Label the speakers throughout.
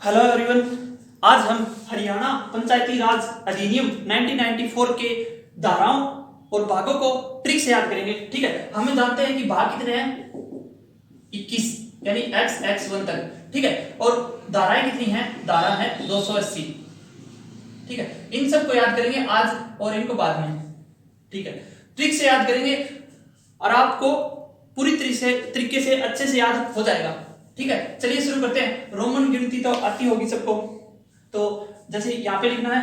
Speaker 1: Hello everyone. आज हम हरियाणा पंचायती राज अधिनियम 1994 के धाराओं और भागों को ट्रिक से याद करेंगे। ठीक है, हमें जानते हैं कि भाग कितने हैं 21 यानी x1 तक। ठीक है, और धाराएं कितनी हैं, धारा है 280। ठीक है, इन सब को याद करेंगे आज और इनको बाद में। ठीक है, ट्रिक से याद करेंगे और आपको पूरी तरीके से अच्छे से याद हो जाएगा। ठीक है, चलिए शुरू करते हैं। रोमन गिनती तो आती होगी सबको, तो जैसे यहां पे लिखना है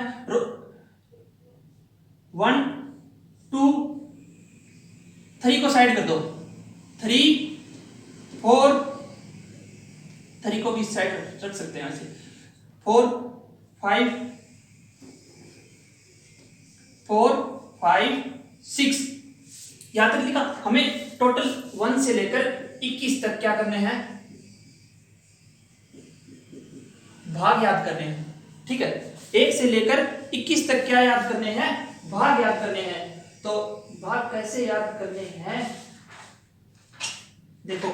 Speaker 1: 1 2 3 को साइड कर दो, 3 4 3 को भी साइड रख सकते हैं ऐसे, 4 5 6 यहां तक लिखा। हमें टोटल 1 से लेकर 21 तक क्या करने हैं, भाग याद करने हैं। ठीक है, 1 से लेकर 21 तक क्या याद करने हैं, भाग याद करने हैं। तो भाग कैसे याद करने हैं, देखो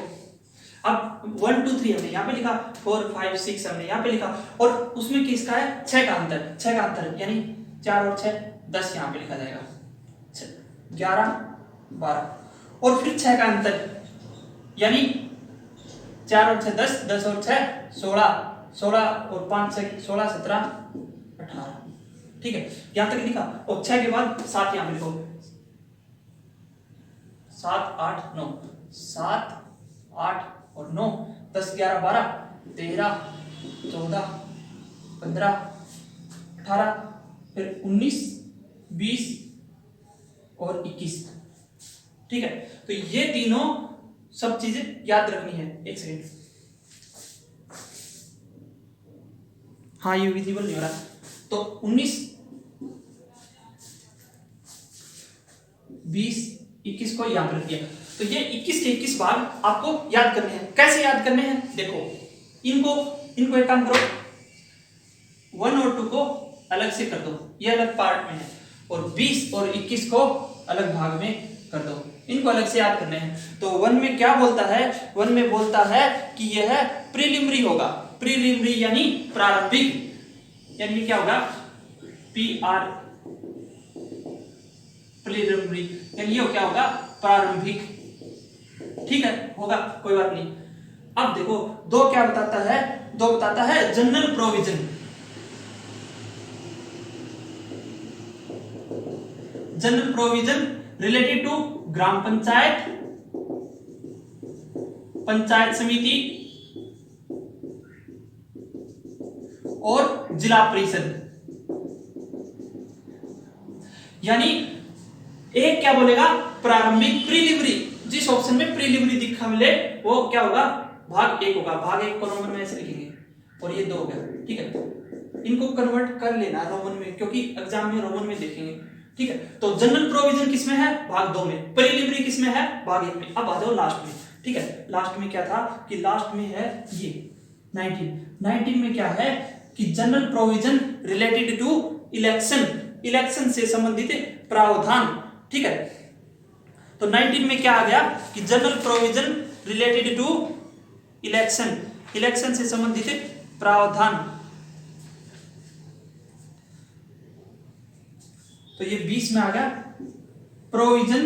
Speaker 1: अब 1 2 3 हमने यहां पे लिखा, 4 5 6 हमने यहां पे लिखा, और उसमें किसका है 6 का अंतर यानी 4 और 6 10 यहां पे लिखा जाएगा, 11 12 और फिर 6 का अंतर यानी 4 और 6 10 10 और 6 16 16 और 5 6 16 17 18। ठीक है, यहां तक लिखा, और 6 के बाद 7 यहां पे लिखो, 7 8 9 7 8 और 9 10 11 12 13 14 15 18 फिर 19 20 और 21। ठीक है, तो ये तीनों सब चीजें याद रखनी है। एक सेकंड, हाँ ये विजिबल नहीं हो रहा, तो 19 20 21 को यहां पर रख दिया। तो ये 21 के 21 भाग आपको याद करने हैं। कैसे याद करने हैं, देखो इनको एक काम करो, 1 और 2 को अलग से कर दो, ये अलग पार्ट में है, और 20 और 21 को अलग भाग में कर दो, इनको अलग से याद करने हैं। तो 1 में क्या बोलता है, 1 में बोलता है कि यह प्रीलिमिनरी होगा, प्रीलिमिनरी यानी प्रारंभिक, यानी क्या होगा PR प्रीलिमिनरी, यानी ये क्या होगा प्रारंभिक। ठीक है, होगा कोई बात नहीं। अब देखो 2 क्या बताता है, 2 बताता है general provision. General provision related to gram panchayat, panchayat samiti और जिला परिषद। यानी एक क्या बोलेगा प्रारंभिक प्रीलिमिनरी, जिस ऑप्शन में प्रीलिमिनरी दिखा मिले वो क्या होगा भाग 1 होगा। भाग 1 को रोमन में ऐसे लिखेंगे, और ये 2 हो गया। ठीक है, इनको कन्वर्ट कर लेना रोमन में, क्योंकि एग्जाम में रोमन में देखेंगे। ठीक है, तो जनरल प्रोविजन किसमें है, भाग 2 में, प्रीलिमिनरी किसमें है, भाग 1 में। अब आ जाओ लास्ट में। ठीक है, लास्ट में क्या था कि लास्ट में है ये 19 में क्या है कि general provision related to election, election से संबंधित प्रावधान। ठीक है, तो 19 में क्या आ गया कि general provision related to election, election से संबंधित प्रावधान। तो ये 20 में आ गया प्रोविजन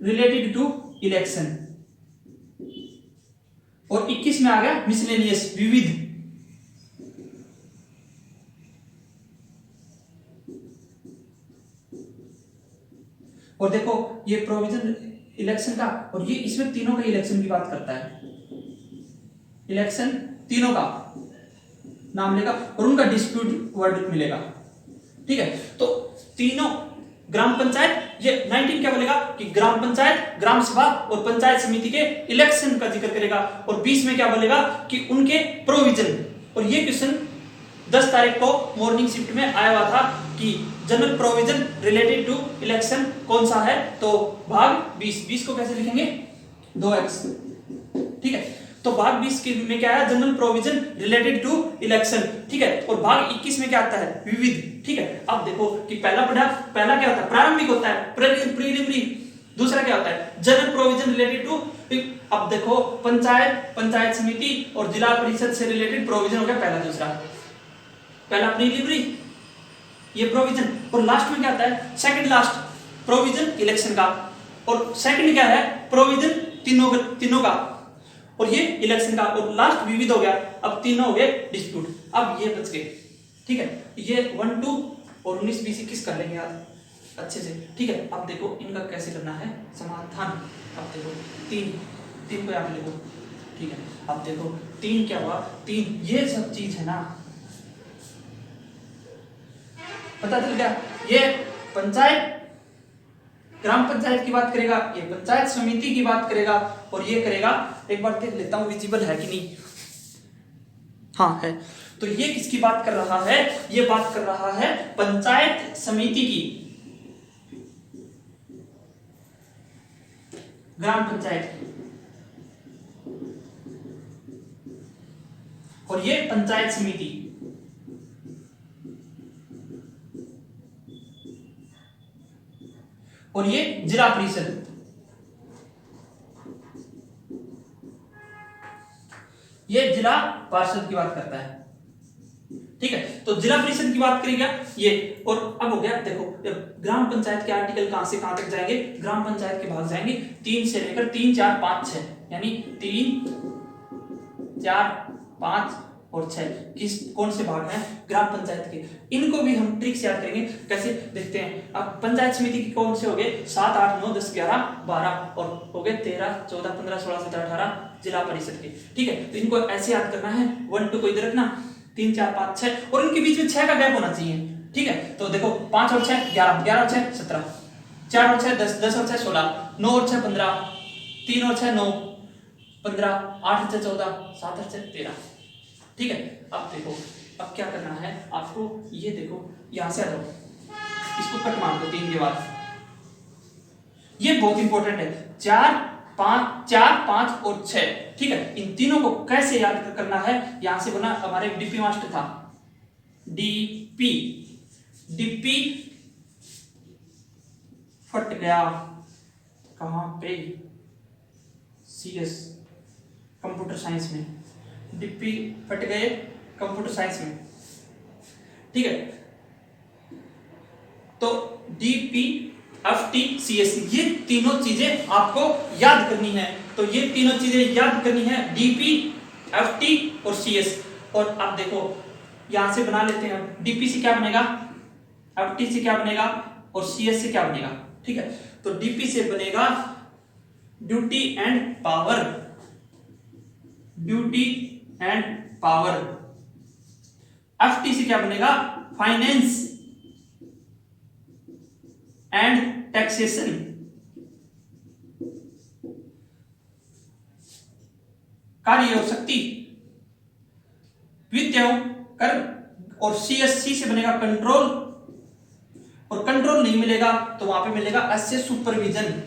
Speaker 1: रिलेटेड टू इलेक्शन, और 21 में आ गया मिसलेनियस विविध। और देखो ये प्रोविजन इलेक्शन का, और ये इसमें तीनों का इलेक्शन की बात करता है, इलेक्शन तीनों का नाम लेगा और उनका डिस्प्यूट वर्डिक्ट मिलेगा। ठीक है, तो तीनों ग्राम पंचायत, ये 19 क्या बोलेगा कि ग्राम पंचायत, ग्राम सभा और पंचायत समिति के इलेक्शन का जिक्र करेगा, और 20 में क्या बोलेगा कि उनके प्रोविजन। और ये क्वेश्चन 10 तारीख को मॉर्निंग शिफ्ट में आया हुआ था कि general provision related to election कौन सा है, तो भाग 20 को कैसे लिखेंगे 2x। ठीक है, तो भाग 20 में क्या है general provision related to election. ठीक है, और भाग 21 में क्या आता है विविध। ठीक है, अब देखो कि पहला क्या होता है प्रारंभिक होता है प्रीलिमिनरी, दूसरा क्या होता है जनरल प्रोविजन रिलेटेड टू अब देखो पंचायत समिति और जिला परिषद से रिलेटेड प्रोविजन हो गया पहला। दूसरा, पहला प्रीलिमिनरी ये प्रोविजन, और लास्ट में क्या आता है, सेकंड लास्ट प्रोविजन इलेक्शन का, और सेकंड क्या है, प्रोविजन तीनों का, और ये इलेक्शन का, और लास्ट विविध हो गया। अब तीनों हो गए डिस्प्यूट। अब ये बच गए, ठीक है। ये 1, 2 और 19, 20, 21 कर लेंगे यार अच्छे से, ठीक है। अब देखो इनका कैसे करना है समाधान। अब देखो तीन को याद लिखो, ठीक है। अब देखो 3 क्या हुआ, 3 ये सब चीज है ना, पता चल गया। ये पंचायत ग्राम पंचायत की बात करेगा, ये पंचायत समिति की बात करेगा, और ये करेगा, एक बार देख लेता हूं विजिबल है कि नहीं, हाँ है। तो ये किसकी बात कर रहा है, ये बात कर रहा है पंचायत समिति की, ग्राम पंचायत की, और ये पंचायत समिति, और ये जिला परिषद, ये जिला पार्षद की बात करता है, ठीक है। तो जिला परिषद की बात करेगा ये, और अब हो गया देखो ग्राम पंचायत के आर्टिकल कहां से कहां तक जाएंगे, ग्राम पंचायत के भाग जाएंगे 3 से लेकर 3, 4, 5, 6, यानी 3, 4, 5 और 6 कौन से भाग हैं ग्राम पंचायत के। इनको भी हम ट्रिक से याद करेंगे, कैसे देखते हैं। अब पंचायत समिति के कौन से हो गए, 7, 8, 9, 10, 11, 12, और हो गए 13, 14, 15, 16, 17, 18 जिला परिषद के, ठीक है। तो इनको ऐसे याद करना है, 1, 2 को इधर रखना, 3, 4, 5, 6, और इनके बीच में 6 का गैप होना चाहिए, ठीक है। तो देखो 5 और 6 11, 11 और 6 17, 4 और 6 10, 10 और 6 16, 9 और 6 15, 3 और 6 9 15, 8 और 6 14, 7 और 6 13, ठीक है। अब देखो अब क्या करना है आपको, ये देखो यहां से आ जाओ, इसको कट मार दो 3 के बाद। ये बहुत इंपॉर्टेंट है, 4, 5 और 6, ठीक है। इन तीनों को कैसे याद करना है, यहां से बना हमारे डीपी मास्टर था, डीपी फट गया कहां पे, सीएस कंप्यूटर साइंस में, डीपी फट गए कंप्यूटर साइंस में, ठीक है। तो डीपी एफटी सीएस, ये तीनों चीजें आपको याद करनी है। तो ये तीनों चीजें याद करनी है, डीपी एफटी और सीएस। और आप देखो यहां से बना लेते हैं, डीपी से क्या बनेगा, एफटी से क्या बनेगा, और सीएस से क्या बनेगा, ठीक है। तो डीपी से बनेगा duty and power, duty and power. FT से क्या बनेगा, फाइनेंस एंड टैक्सेशन, कार्य और शक्ति, वित्त एवं कर। और सीएससी से बनेगा कंट्रोल, और कंट्रोल नहीं मिलेगा तो वहां पे मिलेगा एस सुपरविजन,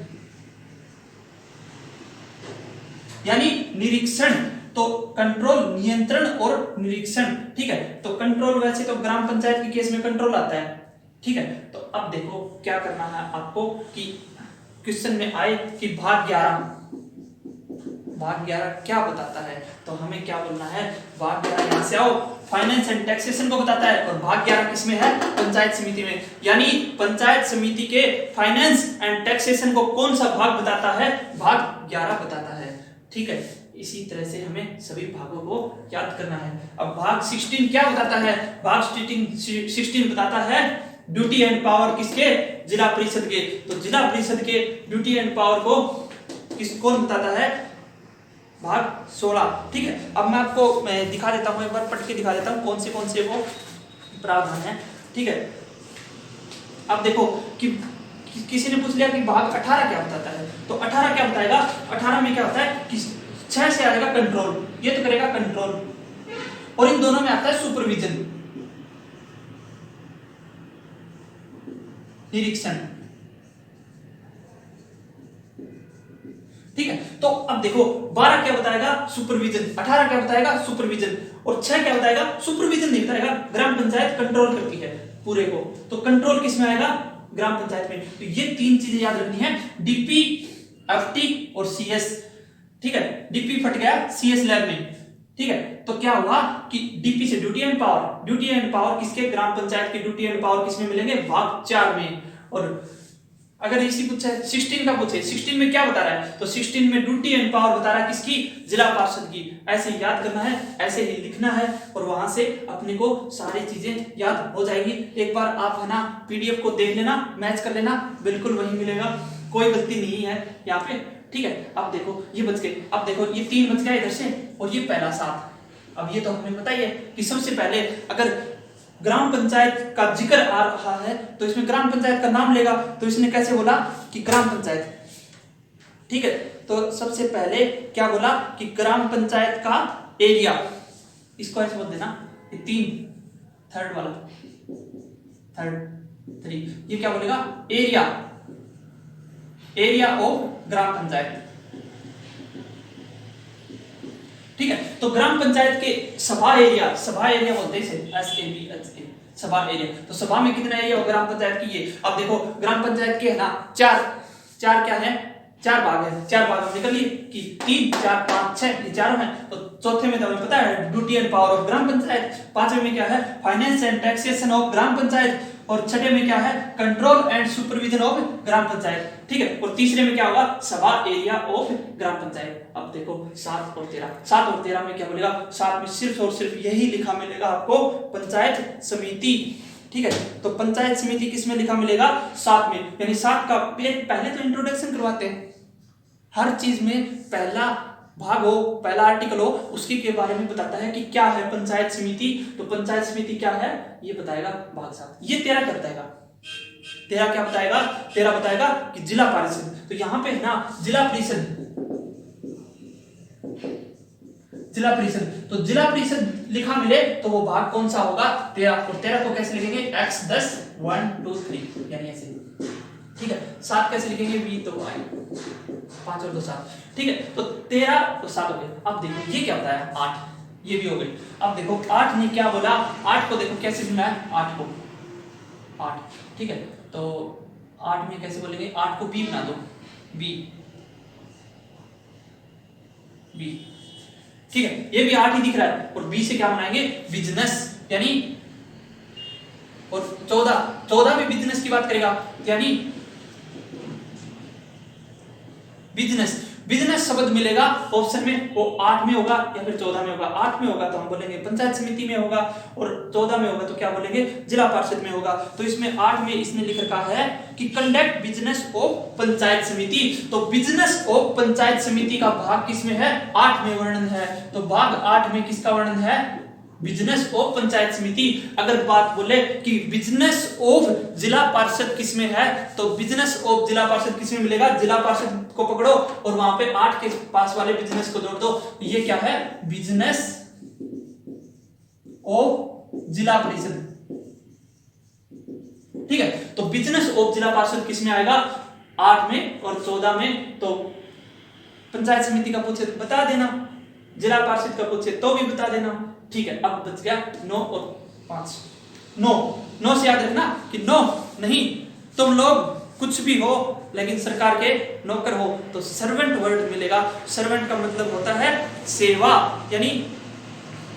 Speaker 1: यानी निरीक्षण। तो कंट्रोल नियंत्रण और निरीक्षण, ठीक है। तो कंट्रोल वैसे तो ग्राम पंचायत के केस में कंट्रोल आता है, ठीक है। तो अब देखो क्या करना है आपको, कि क्वेश्चन में आए कि भाग 11 क्या बताता है, तो हमें क्या बोलना है, भाग 11 यहां से आओ, फाइनेंस एंड टैक्सेशन को बताता है, और भाग 11 किसमें है, पंचायत समिति में। यानी पंचायत समिति के फाइनेंस एंड टैक्सेशन को कौन सा भाग बताता है, भाग 11 बताता है, ठीक है। इसी तरह से हमें सभी भागों को याद करना है। अब भाग 16 क्या बताता है, भाग 16 बताता है ड्यूटी एंड पावर किसके, जिला परिषद के। तो जिला परिषद के ड्यूटी एंड पावर को कौन बताता है, भाग 16, ठीक है। अब मैं आपको दिखा देता हूं, एक बार पढ़ के दिखा देता हूं कौन से वो प्रावधान है, ठीक है। अब देखो कि किसी ने पूछ लिया कि भाग 18 क्या बताता है, तो 18 क्या बताएगा, 18 में क्या होता है कि 6 से आएगा कंट्रोल, ये तो करेगा कंट्रोल, और इन दोनों में आता है सुपरविजन, निरीक्षण, ठीक है। तो अब देखो 12 क्या बताएगा, सुपरविजन, 18 क्या बताएगा, सुपरविजन, और 6 क्या बताएगा, सुपरविजन नहीं बताएगा, ग्राम पंचायत कंट्रोल करती है पूरे को। तो कंट्रोल किस में आएगा, ग्राम पंचायत में। तो ये 3 चीजें याद रखनी है, डीपी, एफटी और सीएस। ठीक है, डीपी फट गया सीएस लैब में, ठीक है। तो क्या हुआ कि डीपी से ड्यूटी एंड पावर किसके, ग्राम पंचायत के ड्यूटी एंड पावर किसमें मिलेंगे, भाग 4 में। और अगर इसी पूछे 16 का पूछे, 16 में क्या बता रहा है, तो 16 में ड्यूटी एंड पावर बता रहा है किसकी, जिला पार्षद की। ऐसे ही याद करना है, ऐसे ही लिखना है, और वहां से अपने को सारी चीजें याद हो जाएगी। एक बार आप है ना पीडीएफ को देख लेना, मैच कर लेना, बिल्कुल वही मिलेगा, कोई गलती नहीं है यहाँ पे, ठीक है। अब देखो ये बच गए, अब देखो ये 3 बच गया इधर से, और ये पहला 7। अब ये तो हमें पता ही है कि सबसे पहले अगर ग्राम पंचायत का जिक्र आ रहा है तो इसमें ग्राम पंचायत का नाम लेगा, तो इसने कैसे बोला कि ग्राम पंचायत, ठीक है। तो सबसे पहले क्या बोला कि ग्राम पंचायत का एरिया, इसको ऐसे बोल देना, ये 3 थर्ड वाला, थर्ड 3, ये क्या बोलेगा, एरिया ऑफ ग्राम पंचायत, ठीक है। तो ग्राम पंचायत के सभा एरिया बोलते हैं इसे, SABHA, सभा एरिया। तो सभा में कितना एरिया हो ग्राम पंचायत की, ये। अब देखो ग्राम पंचायत के है ना 4 क्या है, 4 भाग है, 4 भाग हम निकल लिए कि 3 4 5 6, ये चारों हैं। तो चौथे में तो हमें पता है duty and power of gram panchayat, 5वें में क्या है, finance and taxation of gram panchayat, और 6ठे में क्या है, control and supervision of gram panchayat, ठीक है। और तीसरे में क्या होगा, सभा एरिया ऑफ ग्राम पंचायत। अब देखो 7 और 13 में क्या बोलेगा, 7 में सिर्फ और सिर्फ यही लिखा मिलेगा आपको, पंचायत समिति, ठीक है। तो पंचायत समिति किसमें लिखा मिलेगा, 7 में। यानी 7 का पहले तो इंट्रोडक्शन करवाते हैं, हर चीज में पहला भाग हो, पहला आर्टिकल हो, उसके के बारे में बताता है कि क्या है पंचायत समिति। तो पंचायत समिति क्या है ये बताएगा भाग 7। ये 13 क्या बताएगा, 13 क्या बताएगा, 13 बताएगा कि जिला परिषद। तो यहां पे है ना जिला परिषद, तो जिला परिषद लिखा मिले तो वो भाग कौन सा होगा, 13। और 13 को कैसे लिखेंगे, x 10 1 2 3, यानी ऐसे, ठीक है। 7 कैसे लिखेंगे, v तो y, 5 और 2 7, ठीक है। तो 13 तो 7 हो गए। अब देखो ये क्या बताया, 8, ये भी हो गई। अब देखो 8 ने क्या बोला, 8 को देखो कैसे सुना है, 8 को 8, ठीक है। तो 8 में कैसे बोलेंगे, 8 को b बना दो, b, ठीक है। ये भी 8 ही दिख रहा है, और b से क्या बनाएंगे, बिजनेस, यानी, और 14 भी बिजनेस की बात करेगा, यानी बिजनेस शब्द मिलेगा ऑप्शन में, वो 8 में होगा या फिर 14 में होगा। 8 में होगा तो हम बोलेंगे पंचायत समिति में होगा, और 14 में होगा तो क्या बोलेंगे, जिला पार्षद में होगा। तो इसमें 8 में इसने लिख रखा है कि कंडक्ट बिजनेस ऑफ पंचायत समिति। तो बिजनेस ऑफ पंचायत समिति का भाग किसमें है, 8 में वर्णन है। तो भाग 8 में किसका वर्णन है, बिजनेस ऑफ पंचायत समिति। अगर बात बोले कि बिजनेस ऑफ जिला पार्षद किसमें है, तो बिजनेस ऑफ जिला पार्षद किसमें मिलेगा, जिला पार्षद को पकड़ो और वहां पे 8 के पास वाले बिजनेस को जोड़ दो, ये क्या है, बिजनेस ऑफ जिला परिषद, ठीक है। तो बिजनेस ऑफ जिला पार्षद किसमें आएगा, 8 में, और 14 में। तो पंचायत समिति का पूछे तो बता देना, जिला पार्षद का पूछे तो भी बता देना, ठीक है। अब बच गया 9 और 5। 9 से याद रखना कि 9 नहीं, तुम लोग कुछ भी हो लेकिन सरकार के नौकर हो, तो सर्वेंट वर्ड मिलेगा। सर्वेंट का मतलब होता है सेवा, यानी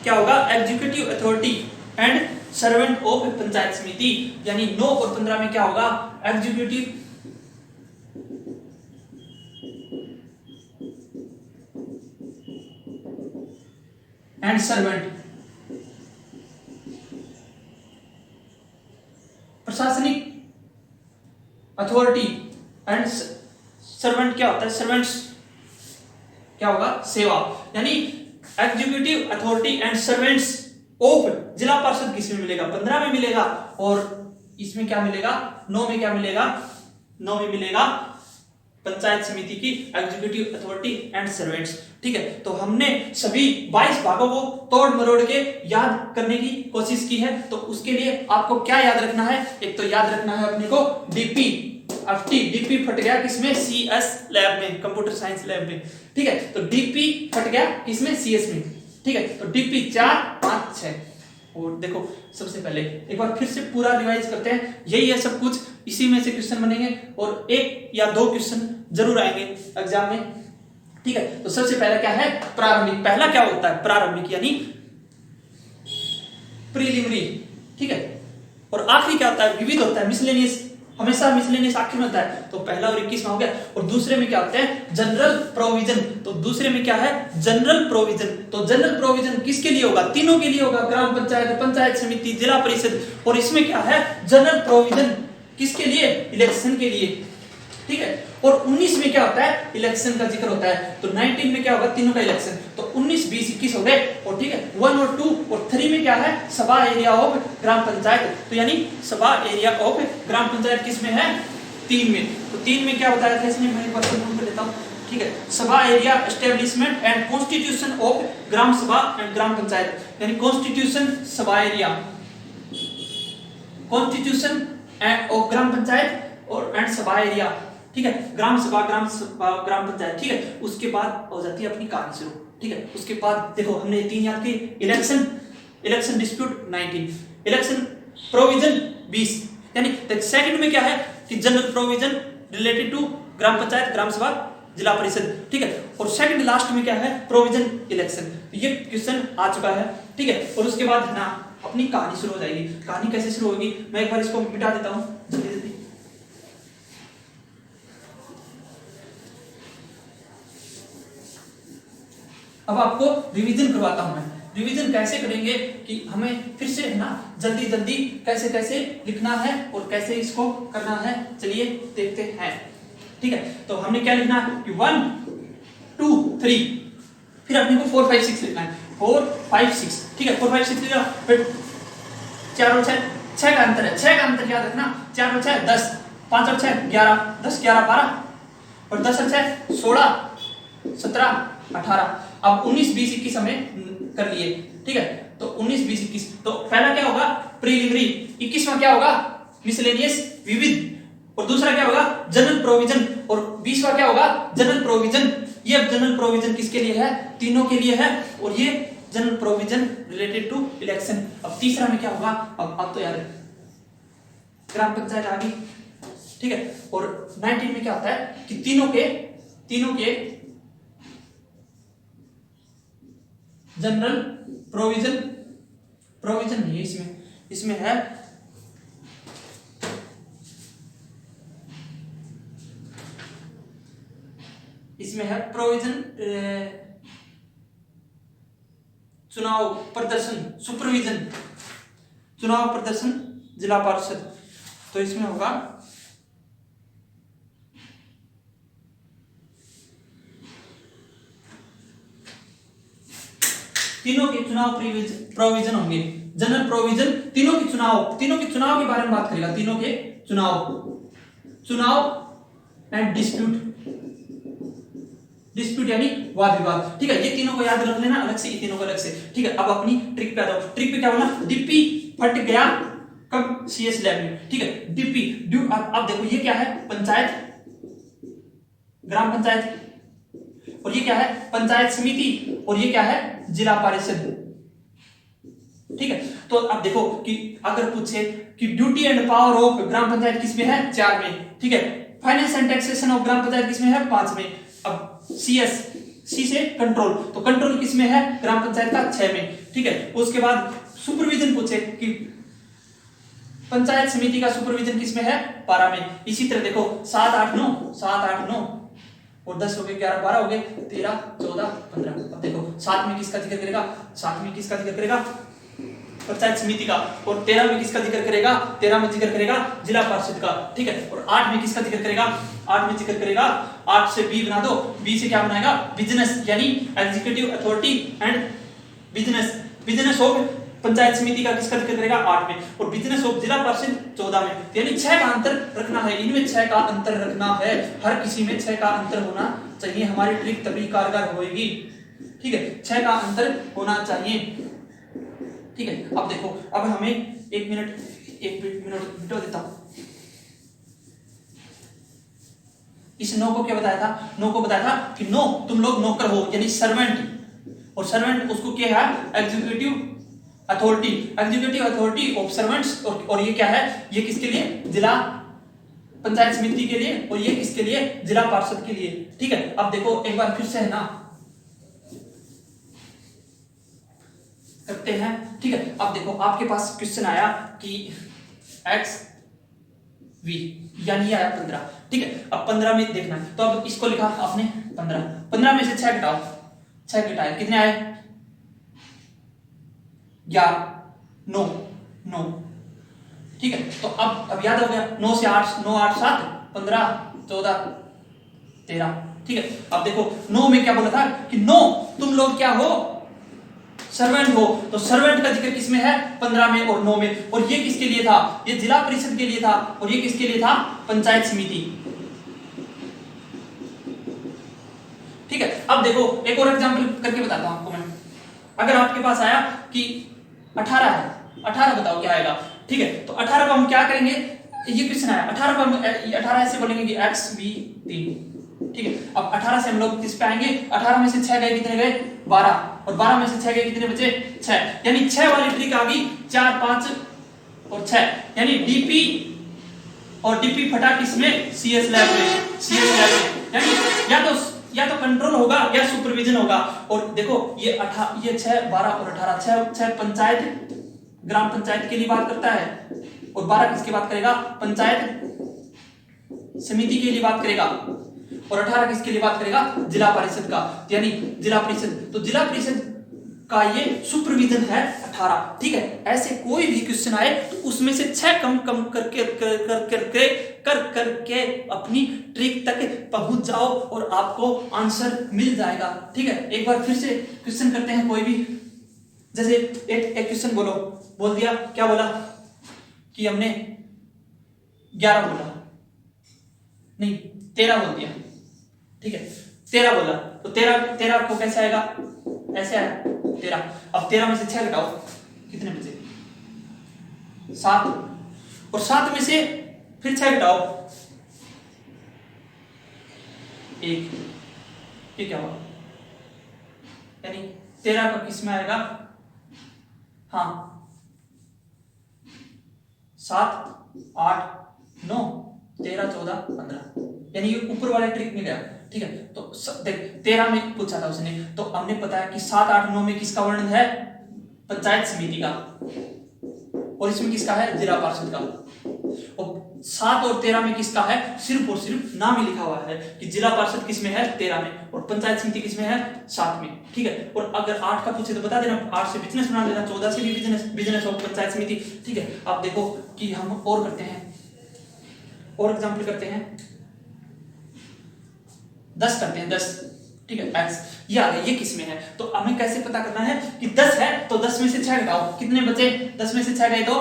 Speaker 1: क्या होगा, executive authority and servant of panchayat समिति। यानी 9 और 15 में क्या होगा, एग्जीक्यूटिव एंड सर्वेंट, प्रशासनिक अथॉरिटी एंड सर्वेंट क्या होता है, सर्वेंट्स क्या होगा, सेवा। यानी executive authority and servants of जिला पार्षद किसमें मिलेगा, 15 में मिलेगा। और इसमें क्या मिलेगा, 9 में क्या मिलेगा, 9 में मिलेगा पंचायत समिति की एग्जीक्यूटिव अथॉरिटी एंड सर्वेंट्स, ठीक है। तो हमने सभी 22 भागों को तोड़ मरोड़ के याद करने की कोशिश की है। तो उसके लिए आपको क्या याद रखना है, एक तो याद रखना है अपने को डीपी फट गया किसमें, सीएस लैब में, कंप्यूटर साइंस लैब में, ठीक है। तो डीपी फट गया किसमें, सीएस में, ठीक है। तो डीपी 4 5 6। और देखो सबसे पहले एक बार फिर से पूरा रिवाइज करते हैं, यही है सब कुछ, इसी में से क्वेश्चन बनेंगे और 1 या 2 क्वेश्चन जरूर आएंगे एग्जाम में। ठीक है। तो सबसे पहला क्या है, प्रारंभिक। पहला क्या होता है, प्रारंभिक यानी प्रीलिमिनरी, ठीक है। और आखिरी क्या होता है, विविध होता है, मिसलेनियस, हमेशा मिसलेनियस आखिर में होता है। तो पहला और 21वां हो गया। और दूसरे में क्या होते हैं, जनरल प्रोविजन। तो दूसरे में क्या है, जनरल प्रोविजन। तो जनरल प्रोविजन किसके लिए होगा, तीनों के लिए होगा, ग्राम पंचायत, पंचायत समिति, जिला परिषद। और इसमें क्या है, जनरल प्रोविजन किसके लिए, इलेक्शन के लिए, ठीक है। और 19 में क्या होता है, इलेक्शन का जिक्र होता है। तो 19 में क्या होगा, तीनों का इलेक्शन। तो 19, 20, 21 हो गए। और ठीक है, 1 और 2 और 3 में क्या है, सभा एरिया ऑफ ग्राम पंचायत। तो यानी सभा एरिया ऑफ ग्राम पंचायत किस में है, 3 में। तो 3 में क्या बताया था इसमें, मैं एक बार नोट कर लेता हूं, ठीक है। Sabha area, establishment and constitution of gram sabha and gram panchayat, यानी constitution, sabha area, constitution of gram panchayat और एंड सभा एरिया, ठीक है। ग्राम सभा, ग्राम पंचायत, ठीक है। उसके बाद हो जाती है अपनी कहानी शुरू, ठीक है। उसके बाद देखो हमने 3 याद की, election, election dispute 19, election provision 20, यानी सेकंड में क्या है कि general provision related to gram panchayat, ग्राम सभा, जिला परिषद, ठीक है। और सेकंड लास्ट में क्या है, प्रोविजन इलेक्शन। तो ये क्वेश्चन आ चुका है, ठीक है। और उसके बाद है ना अपनी कहानी शुरू हो जाएगी। कहानी कैसे शुरू होगी, मैं एक बार इसको मिटा देता हूं जल्दी जल्दी। अब आपको रिवीजन करवाता हूं मैं। रिवीजन कैसे करेंगे कि हमें फिर से है ना जल्दी जल्दी कैसे कैसे लिखना है और कैसे इसको करना है, चलिए देखते हैं, ठीक है। तो हमने क्या लिखना है कि 1 2 3, फिर अपने को 4 5 6 लिखना है, 4 5 6, ठीक है। 4 5 6 लिखा, फिर 4 और 6 का अंतर है, 6 का अंतर याद रखना, 4 और 6 10, 5 और 6 11, 10 11 12, और 10 और 6 16 17 18। अब 19 20 21 हमें कर लिए, ठीक है। तो 19 20 21, तो पहला क्या होगा, प्रीलिमिनरी। 21वां क्या होगा, मिसलेनियस, विविध। और दूसरा क्या होगा, जनरल प्रोविजन। और 20वां क्या होगा, जनरल प्रोविजन। ये जनरल प्रोविजन किसके लिए है, तीनों के लिए है। और ये general provision related to election. अब तीसरा में क्या होगा, अब तो यार ग्राम पंचायत आ गई, ठीक है। और 19 में क्या होता है कि तीनों के जनरल प्रोविजन, प्रोविजन नहीं है इसमें है प्रोविजन, चुनाव प्रदर्शन, सुपरविजन, चुनाव प्रदर्शन, जिला परिषद। तो इसमें होगा तीनों के चुनाव प्रोविजन होंगे। जनरल प्रोविजन तीनों के चुनाव के बारे में बात करेगा, तीनों के चुनाव एंड डिस्प्यूट यानी वाद विवाद, ठीक है। ये तीनों को याद रख लेना अलग से, ये तीनों को अलग से, ठीक है। अब अपनी ट्रिक पे आ जाओ। ट्रिक पे क्या बोला, डिप्पी फट गया कब, सीएस लैब में, ठीक है। डिप्पी अब देखो ये क्या है, पंचायत, ग्राम पंचायत, और ये क्या है, पंचायत समिति, और ये क्या है, जिला परिषद, ठीक है। तो अब देखो कि अगर पूछे कि duty and power of gram panchayat किसमें है, 4 में, ठीक है। Finance and taxation of gram panchayat किसमें है, 5 में। अब सी से कंट्रोल, तो कंट्रोल किसमें है, ग्राम पंचायत का 6 में, ठीक है। उसके बाद सुपरविजन पूछे कि पंचायत समिति का सुपरविजन किसमें है, 12 में। इसी तरह देखो 7 8 9 और 10 हो गए, 11 12 हो गए, 13 14 15। अब देखो 7 में किसका जिक्र करेगा, पंचायत समिति का। और 13 में किसका जिक्र करेगा, 13 में जिक्र करेगा जिला परिषद का, ठीक है। और 8 में किसका जिक्र करेगा, 8 में जिक्र करेगा, 8 से बी बना दो, बी से क्या बनाएगा, बिजनेस यानी executive authority and business of panchayat समिति का किसका जिक्र करेगा, 8 में। और बिजनेस ऑफ जिला परिषद 14 में। यानी 6 का अंतर रखना है, इनमें 6 का अंतर रखना है, हर किसी में 6 का अंतर होना चाहिए, हमारी ट्रिक तभी कारगर होगी, ठीक है। 6 का अंतर होना चाहिए, ठीक है। अब देखो, अब हमें 1 मिनट मिटा देता हूं। इस नो को क्या बताया था, नो को बताया था कि नो तुम लोग नौकर हो, यानी सर्वेंट, और सर्वेंट उसको क्या है, एग्जीक्यूटिव अथॉरिटी ऑफ सर्वेंट्स। और ये क्या है, ये किसके लिए, जिला पंचायत समिति के लिए और ये किसके लिए, जिला पार्षद के लिए। ठीक है, अब देखो एक बार फिर से है ना करते हैं। ठीक है, अब देखो आपके पास क्वेश्चन आया कि एक्स वी यानी ये आया 15। ठीक है, अब 15 में देखना है, तो अब इसको लिखा आपने 15 में से 6 घटाओ, 6 घटाए कितने आए 11, 9। ठीक है, तो अब याद हो गया 9 से 8, 9 8 7 15 14 13। ठीक है, अब देखो 9 में क्या बोला था कि 9 तुम लोग क्या हो, सर्वेंट हो, तो सर्वेंट का जिक्र किसमें है 15 में और 9 में। और ये किसके लिए था, ये जिला परिषद के लिए था और ये किसके लिए था, पंचायत समिति। ठीक है, अब देखो एक और एग्जांपल करके बताता हूं आपको मैं। अगर आपके पास आया कि 18 है, 18 बताओ क्या आएगा। ठीक है, तो 18 को हम क्या करेंगे, ये क्वेश्चन आया 18 को हम 18 ऐसे बोलेंगे कि x b 3। ठीक है, अब 18 से हम लोग किस पे आएंगे, 18 में से 6 गए कितने गए 12, और 12 में से 6 गए कितने बचे 6, यानी 6 वाली ट्रिक आ गई 4 5 और 6, यानी डीपी और डीपी फटा किसमें, सीएस लैब में, सीएस लैब में, यानी या तो कंट्रोल होगा या सुपरविजन होगा। और देखो ये 6 12 और 18 6 पंचायत ग्राम पंचायत के लिए बात करता है और 12 किसकी बात करेगा, पंचायत समिति के लिए बात करेगा, और 18 किसके लिए बात करेगा, जिला परिषद का, यानी जिला परिषद। तो जिला परिषद का ये सुपरविजन है 18। ठीक है, ऐसे कोई भी क्वेश्चन आए तो उसमें से 6 कम करके अपनी ट्रिक तक पहुंच जाओ और आपको आंसर मिल जाएगा। ठीक है, एक बार फिर से क्वेश्चन करते हैं कोई भी, जैसे एक क्वेश्चन बोल दिया, क्या बोला कि हमने 11 बोला, नहीं 13 बोल दिया। ठीक है, 13 बोला तो 13 को कैसे आएगा, ऐसे आया 13। अब 13 में से 6 घटाओ कितने बचे 7, और 7 में से फिर 6 घटाओ 1, ये क्या हुआ, यानी 13 का किस में आएगा, हाँ 7 8 9 13 14 15, यानी ये ऊपर वाले ट्रिक में गया। ठीक है, तो देख 13 में पूछा था उसने, तो हमने बताया कि 7 8 9 में किसका वर्णन है, पंचायत समिति का, और इसमें किसका है, जिला पार्षद का। और 7 और 13 में किसका है, सिर्फ और सिर्फ नाम ही लिखा हुआ है कि जिला पार्षद किसमें है 13 में और पंचायत समिति किसमें है 7 में। ठीक है, और अगर 8 का पूछे तो बता देना, 8 से बिजनेस बना देना, 14 से भी बिजनेस हो पंचायत समिति। ठीक है, आप देखो कि हम और करते हैं, और एग्जाम्पल करते हैं 10 करते हैं 10। ठीक है, x ये आ गया, ये किसमें है, तो हमें कैसे पता करना है कि 10 है, तो 10 में से 6 घटाओ कितने बचे, 10 में से 6 गए तो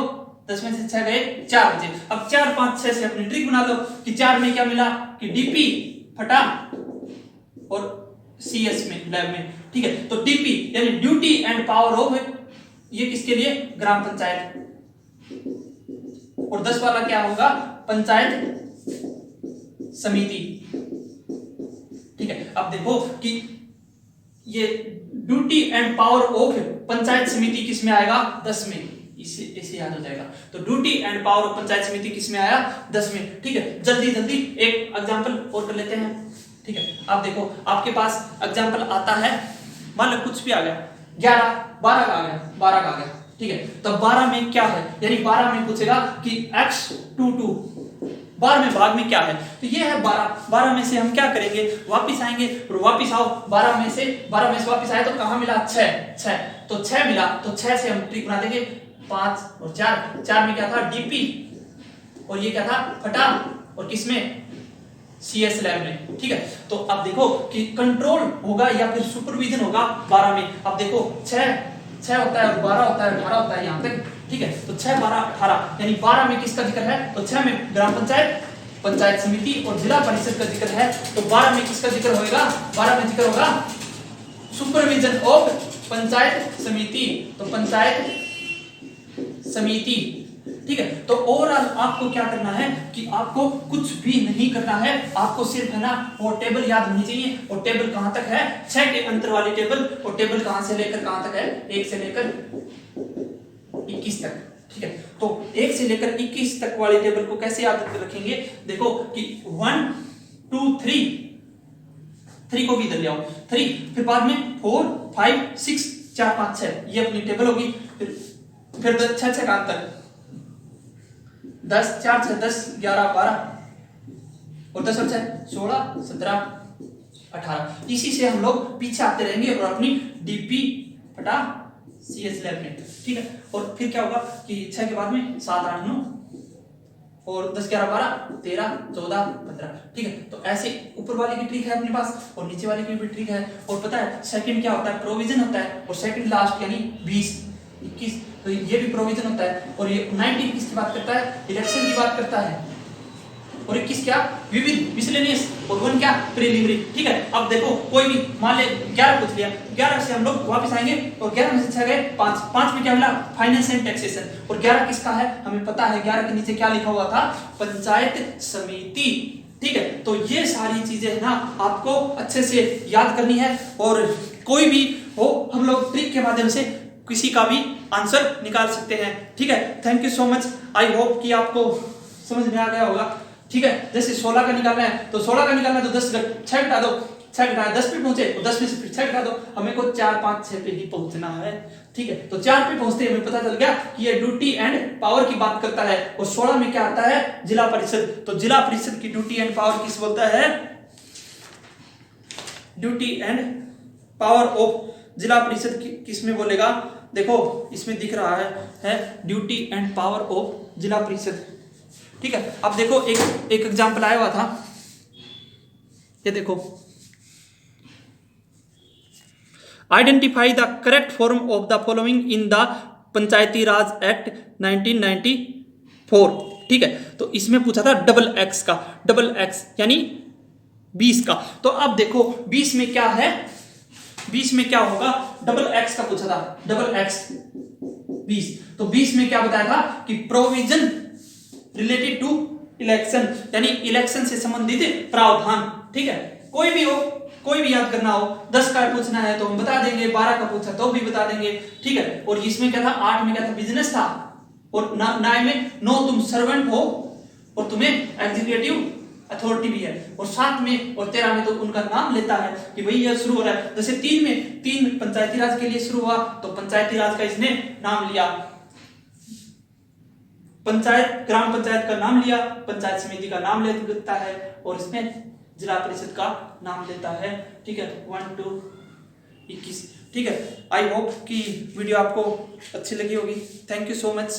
Speaker 1: 10 में से 6 गए 4 बचे। अब 4 5 6 से अपनी ट्रिक बना लो कि 4 में क्या मिला कि डीपी फटा और सीएस में लैब में। ठीक है, तो डीपी यानी ड्यूटी एंड पावर ऑफ, ये किसके लिए, ग्राम पंचायत, और 10 वाला क्या होगा, पंचायत समिति। ठीक है, अब देखो कि ये duty and power of panchayat समिति किस में आएगा, 10 में, इसे याद हो जाएगा। तो duty and power of panchayat समिति किस में आया, 10 में। ठीक है, जल्दी जल्दी एक एग्जांपल और कर लेते हैं। ठीक है, आप देखो आपके पास एग्जांपल आता है, मान लो कुछ भी आ गया 11 12 का आ गया, 12 का आ गया। ठीक है, तो 12 में क्या है, यानी 12 में पूछेगा कि x22 12वें भाग में क्या है, तो ये है 12 में से हम क्या करेंगे, वापिस आएंगे और वापिस आओ 12 में से वापिस आए तो कहां मिला 6, तो 6 मिला, तो 6 से हम ट्रिक बना देंगे 5 और 4 में क्या था, डीपी, और ये क्या था, फटा, और किसमें, सीएस लैब में। ठीक है, तो अब देखो कि कंट्रोल होगा या फिर सुपरविजन होगा 12 में। अब देखो 6 होता है, 12 होता है, 18 होता है यहाँ तक। ठीक है, तो 6 12 18, यानी 12 में किसका जिक्र है, तो 6 में ग्राम पंचायत, पंचायत समिति और जिला परिषद का जिक्र है, तो 12 में किसका जिक्र होगा, 12 में जिक्र होगा सुपरविजन ऑफ पंचायत समिति, तो पंचायत समिति। ठीक है, तो ओवरऑल आपको क्या करना है कि आपको कुछ भी नहीं करना है, आपको सिर्फ है ना वो टेबल याद होनी चाहिए, और टेबल कहां तक है, 6 के अंतर वाली टेबल, और टेबल कहां से लेकर कहां तक है, 1 से लेकर 21 तक। ठीक है। तो 1 से लेकर 21 तक वाले टेबल को कैसे याद रखेंगे? देखो कि 1 2 3 को भी इधर ले आओ 3, फिर बाद में 4 5 6 4 5 6, ये अपनी टेबल होगी। फिर 6 6 का अंतर 10 4 6 10 11 12 और 10 और 6 16 17 18। इसी से हम लोग पीछे आते रहेंगे और अपनी डीपी बटा CS ले अपने, ठीक है। और फिर क्या होगा कि 6 के बाद में 7 8 9 और 10 11 12 13 14 15, ठीक है। तो ऐसे ऊपर वाले की ट्रिक है अपने पास और नीचे वाले की भी ट्रिक है। और पता है सेकंड क्या होता है? प्रोविजन होता है। और सेकंड लास्ट यानी 20 21, तो ये भी प्रोविजन होता है। और ये 19 किसकी बात करता है? इलेक्शन की बात करता है। और 21 क्या? विविध मिसलेनियस। और 1 क्या? प्रीलिमिनरी, ठीक है। अब देखो कोई भी मान ले 11 पूछ लिया, 11 से हम लोग वापस आएंगे और 11 में से 6 गए 5, 5 में क्या मिला? Finance and taxation. और 11 किसका है? हमें पता है 11 के नीचे क्या लिखा हुआ था? पंचायत समिति, ठीक है। तो ये सारी चीजें है ना आपको अच्छे से याद करनी है। और कोई भी हो हम लोग ट्रिक के माध्यम से किसी का भी आंसर निकाल सकते हैं, ठीक है। Thank you so much. I hope कि आपको समझ में आ गया होगा, ठीक है। जैसे 16 का निकालना है तो 16 का निकालना है तो 10 6 घटा दो, 6 घटाया 10 पे पहुंचे तो 10 में से फिर 6 घटा दो। हमें को 4 5 6 पे ही पहुंचना है, ठीक है। तो 4 पे पहुंचते हमें पता चल गया कि ये ड्यूटी एंड पावर की बात करता है। और 16 में क्या आता है? जिला परिषद। तो जिला परिषद की ड्यूटी एंड पावर किस बोलता है? ड्यूटी एंड पावर ऑफ जिला परिषद किस में बोलेगा? देखो इसमें दिख रहा है ड्यूटी एंड पावर ऑफ जिला परिषद, ठीक है। अब देखो एक एग्जांपल आया हुआ था, ये देखो, identify the correct form of the following in the Panchayati Raj act 1994, ठीक है। तो इसमें पूछा था डबल एक्स का, डबल एक्स यानी 20 का। तो अब देखो 20 में क्या है? 20 में क्या होगा? डबल एक्स का पूछा था, डबल एक्स 20। तो 20 में क्या बताया था कि प्रोविजन रिलेटेड टू इलेक्शन, यानी इलेक्शन से संबंधित प्रावधान, ठीक है। कोई भी हो, कोई भी याद करना हो, 10 का पूछना है तो हम बता देंगे, 12 का पूछा तो भी बता देंगे, ठीक है। और इसमें क्या था? 8 में क्या था? बिजनेस था। और 9 में नो तुम सर्वेंट हो और तुम्हें एग्जीक्यूटिव अथॉरिटी भी है। और 7 में और 13 में तो उनका नाम लेता है कि भाई ये शुरू हो रहा है। जैसे 3 में 3 पंचायती राज के लिए शुरू हुआ तो पंचायती राज का इसने नाम लिया, पंचायत ग्राम पंचायत का नाम लिया, पंचायत समिति का नाम लेता है और इसमें जिला परिषद का नाम लेता है, ठीक है। 1 2 21, ठीक है। आई होप कि वीडियो आपको अच्छी लगी होगी। Thank you so much.